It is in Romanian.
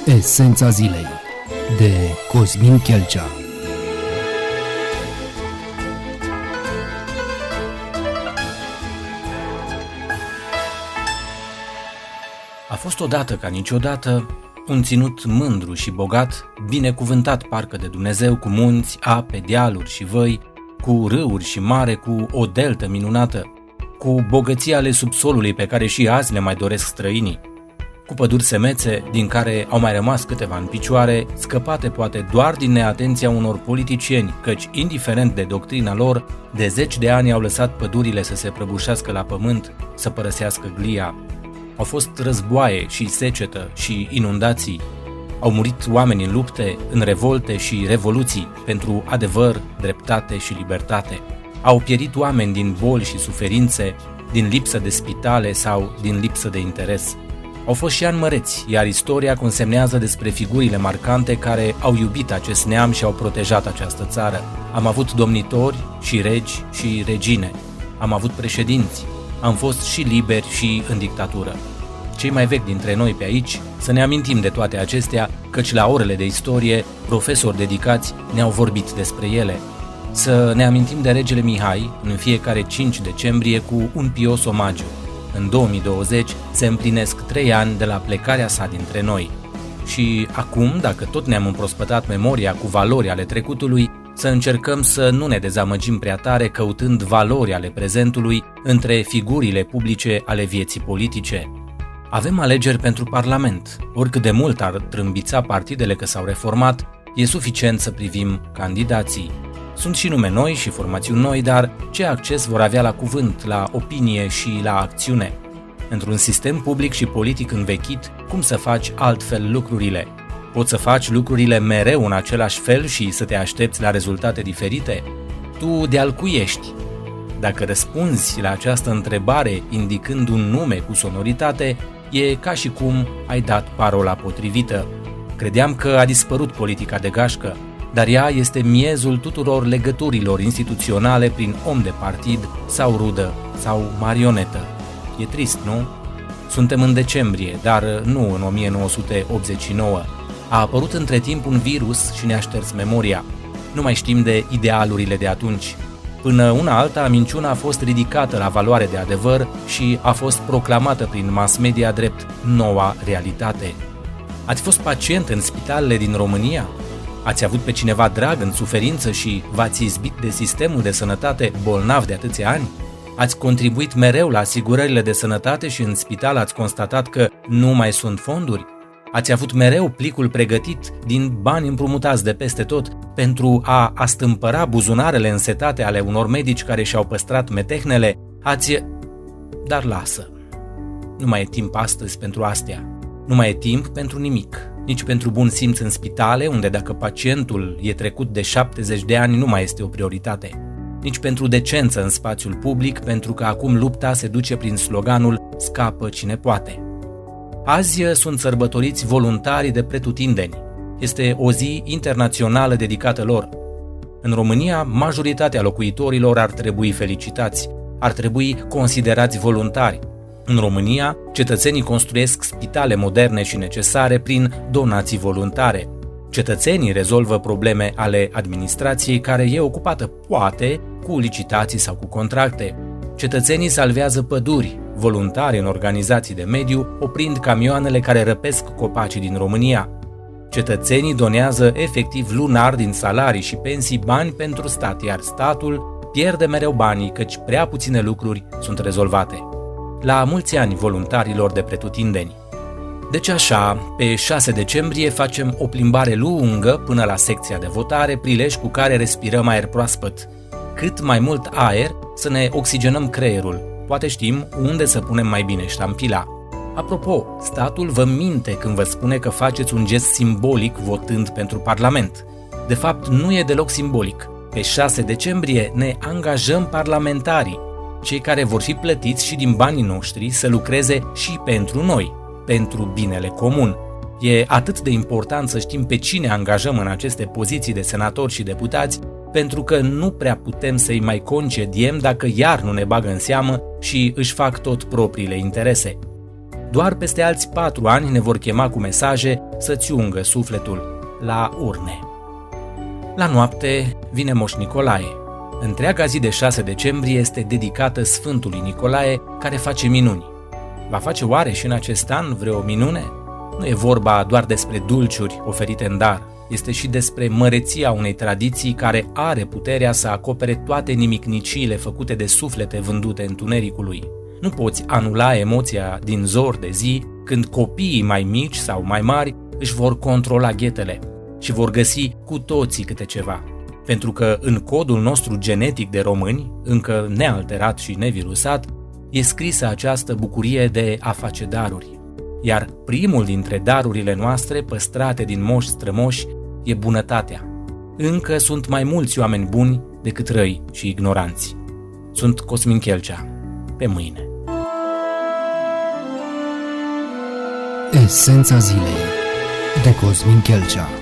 Esența zilei de Cosmin Chelcea. A fost odată ca niciodată un ținut mândru și bogat, binecuvântat parcă de Dumnezeu, cu munți, ape, dealuri și văi, cu râuri și mare, cu o deltă minunată, cu bogății ale subsolului pe care și azi le mai doresc străinii, cu păduri semețe din care au mai rămas câteva în picioare, scăpate poate doar din neatenția unor politicieni, căci, indiferent de doctrina lor, de 10 de ani au lăsat pădurile să se prăbușească la pământ, să părăsească glia. Au fost războaie și secetă și inundații. Au murit oameni în lupte, în revolte și revoluții pentru adevăr, dreptate și libertate. Au pierit oameni din boli și suferințe, din lipsă de spitale sau din lipsă de interes. Au fost și ani măreți, iar istoria consemnează despre figurile marcante care au iubit acest neam și au protejat această țară. Am avut domnitori și regi și regine. Am avut președinți. Am fost și liberi și în dictatură. Cei mai vechi dintre noi pe aici să ne amintim de toate acestea, căci la orele de istorie, profesori dedicați ne-au vorbit despre ele. Să ne amintim de regele Mihai în fiecare 5 decembrie cu un pios omagiu. În 2020 se împlinesc 3 ani de la plecarea sa dintre noi. Și acum, dacă tot ne-am împrospătat memoria cu valori ale trecutului, să încercăm să nu ne dezamăgim prea tare căutând valori ale prezentului între figurile publice ale vieții politice. Avem alegeri pentru Parlament. Oricât de mult ar trâmbița partidele că s-au reformat, e suficient să privim candidații. Sunt și nume noi și formațiuni noi, dar ce acces vor avea la cuvânt, la opinie și la acțiune? Într-un sistem public și politic învechit, cum să faci altfel lucrurile? Poți să faci lucrurile mereu în același fel și să te aștepți la rezultate diferite? Tu de-al cui ești? Dacă răspunzi la această întrebare indicând un nume cu sonoritate, e ca și cum ai dat parola potrivită. Credeam că a dispărut politica de gașcă, dar ea este miezul tuturor legăturilor instituționale prin om de partid sau rudă sau marionetă. E trist, nu? Suntem în decembrie, dar nu în 1989. A apărut între timp un virus și ne-a șters memoria. Nu mai știm de idealurile de atunci. Până una alta, minciuna a fost ridicată la valoare de adevăr și a fost proclamată prin mass media drept noua realitate. Ați fost pacient în spitalele din România? Ați avut pe cineva drag în suferință și v-ați izbit de sistemul de sănătate bolnav de atâția ani? Ați contribuit mereu la asigurările de sănătate și în spital ați constatat că nu mai sunt fonduri? Ați avut mereu plicul pregătit din bani împrumutați de peste tot pentru a astâmpăra buzunarele însetate ale unor medici care și-au păstrat metehnele? Dar lasă. Nu mai e timp astăzi pentru astea. Nu mai e timp pentru nimic. Nici pentru bun simț în spitale, unde dacă pacientul e trecut de 70 de ani nu mai este o prioritate. Nici pentru decență în spațiul public, pentru că acum lupta se duce prin sloganul "Scapă cine poate". Azi sunt sărbătoriți voluntarii de pretutindeni. Este o zi internațională dedicată lor. În România, majoritatea locuitorilor ar trebui felicitați, ar trebui considerați voluntari. În România, cetățenii construiesc spitale moderne și necesare prin donații voluntare. Cetățenii rezolvă probleme ale administrației care e ocupată, poate, cu licitații sau cu contracte. Cetățenii salvează păduri, voluntari în organizații de mediu, oprind camioanele care răpesc copacii din România. Cetățenii donează efectiv lunar din salarii și pensii bani pentru stat, iar statul pierde mereu banii, căci prea puține lucruri sunt rezolvate. La mulți ani voluntarilor de pretutindeni. Deci așa, pe 6 decembrie facem o plimbare lungă până la secția de votare, prilej cu care respirăm aer proaspăt. Cât mai mult aer să ne oxigenăm creierul. Poate știm unde să punem mai bine ștampila. Apropo, statul vă minte când vă spune că faceți un gest simbolic votând pentru Parlament. De fapt, nu e deloc simbolic. Pe 6 decembrie ne angajăm parlamentarii, cei care vor fi plătiți și din banii noștri să lucreze și pentru noi, pentru binele comun. E atât de important să știm pe cine angajăm în aceste poziții de senatori și deputați, pentru că nu prea putem să-i mai concediem dacă iar nu ne bagă în seamă și își fac tot propriile interese. Doar peste alți 4 ani ne vor chema cu mesaje să-ți ungă sufletul la urne. La noapte vine Moș Nicolae. Întreaga zi de 6 decembrie este dedicată Sfântului Nicolae, care face minuni. Va face oare și în acest an vreo minune? Nu e vorba doar despre dulciuri oferite în dar, este și despre măreția unei tradiții care are puterea să acopere toate nimicniciile făcute de suflete vândute întunericului. Nu poți anula emoția din zor de zi când copiii mai mici sau mai mari își vor controla ghetele și vor găsi cu toții câte ceva. Pentru că în codul nostru genetic de români, încă nealterat și nevirusat, e scrisă această bucurie de a face daruri. Iar primul dintre darurile noastre păstrate din moși strămoși e bunătatea. Încă sunt mai mulți oameni buni decât răi și ignoranți. Sunt Cosmin Chelcea. Pe mâine. Esența zilei de Cosmin Chelcea.